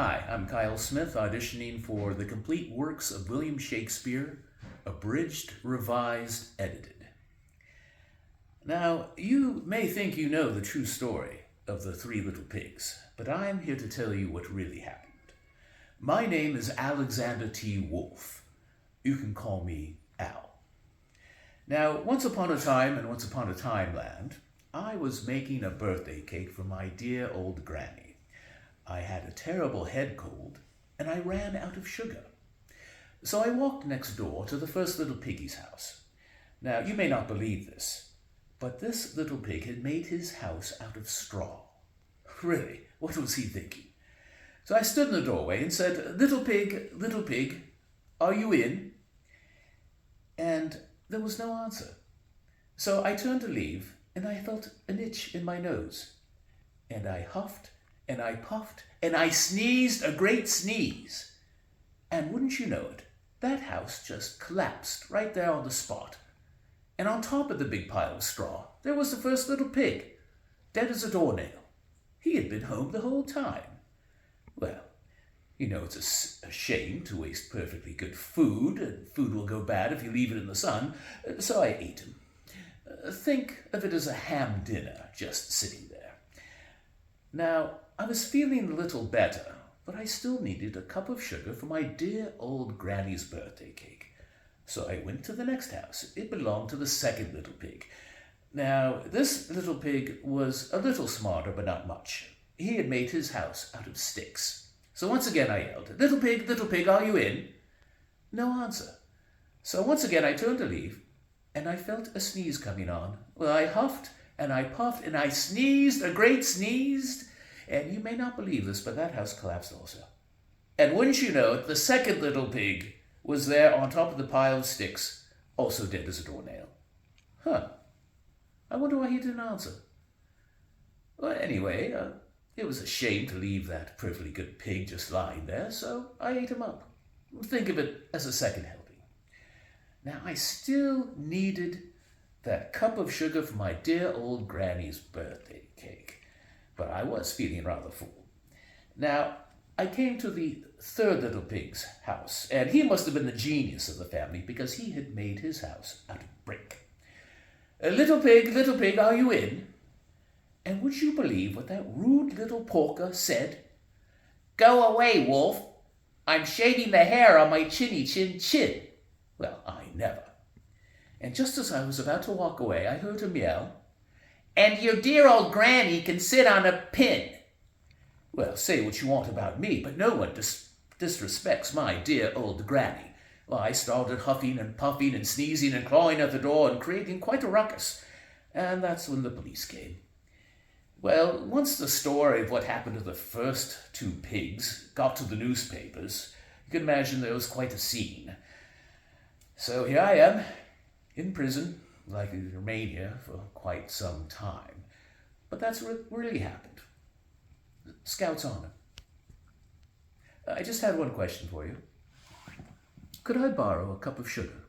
Hi, I'm Kyle Smith, auditioning for the complete works of William Shakespeare, abridged, revised, edited. Now, you may think you know the true story of the Three Little Pigs, but I'm here to tell you what really happened. My name is Alexander T. Wolfe. You can call me Al. Now, once upon a time and once upon a timeland, I was making a birthday cake for my dear old granny. I had a terrible head cold, and I ran out of sugar. So I walked next door to the first little piggy's house. Now, you may not believe this, but this little pig had made his house out of straw. Really, what was he thinking? So I stood in the doorway and said, little pig, are you in?" And there was no answer. So I turned to leave, and I felt an itch in my nose. And I huffed, and I puffed, and I sneezed a great sneeze. And wouldn't you know it, that house just collapsed right there on the spot. And on top of the big pile of straw, there was the first little pig, dead as a doornail. He had been home the whole time. Well, you know it's a shame to waste perfectly good food, and food will go bad if you leave it in the sun, so I ate him. Think of it as a ham dinner just sitting there. Now, I was feeling a little better, but I still needed a cup of sugar for my dear old granny's birthday cake. So I went to the next house. It belonged to the second little pig. Now, this little pig was a little smarter, but not much. He had made his house out of sticks. So once again I yelled, little pig, are you in?" No answer. So once again I turned to leave, and I felt a sneeze coming on. Well, I huffed, and I puffed, and I sneezed a great sneeze. And you may not believe this, but that house collapsed also. And wouldn't you know it, the second little pig was there on top of the pile of sticks, also dead as a doornail. I wonder why he didn't answer. Well, anyway, it was a shame to leave that perfectly good pig just lying there, so I ate him up. Think of it as a second helping. Now, I still needed that cup of sugar for my dear old granny's birthday cake, but I was feeling rather full. Now, I came to the third little pig's house, and he must have been the genius of the family because he had made his house out of brick. Little pig, are you in?" And would you believe what that rude little porker said? "Go away, Wolf. I'm shaving the hair on my chinny chin. Well, I never. And just as I was about to walk away, I heard him yell, "And your dear old granny can sit on a pin." Well, say what you want about me, but no one disrespects my dear old granny. Well, I started huffing and puffing and sneezing and clawing at the door and creating quite a ruckus. And that's when the police came. Well, once the story of what happened to the first two pigs got to the newspapers, you can imagine there was quite a scene. So here I am, in prison, likely to remain here for quite some time. But that's what really happened. Scout's honor. I just had one question for you. Could I borrow a cup of sugar?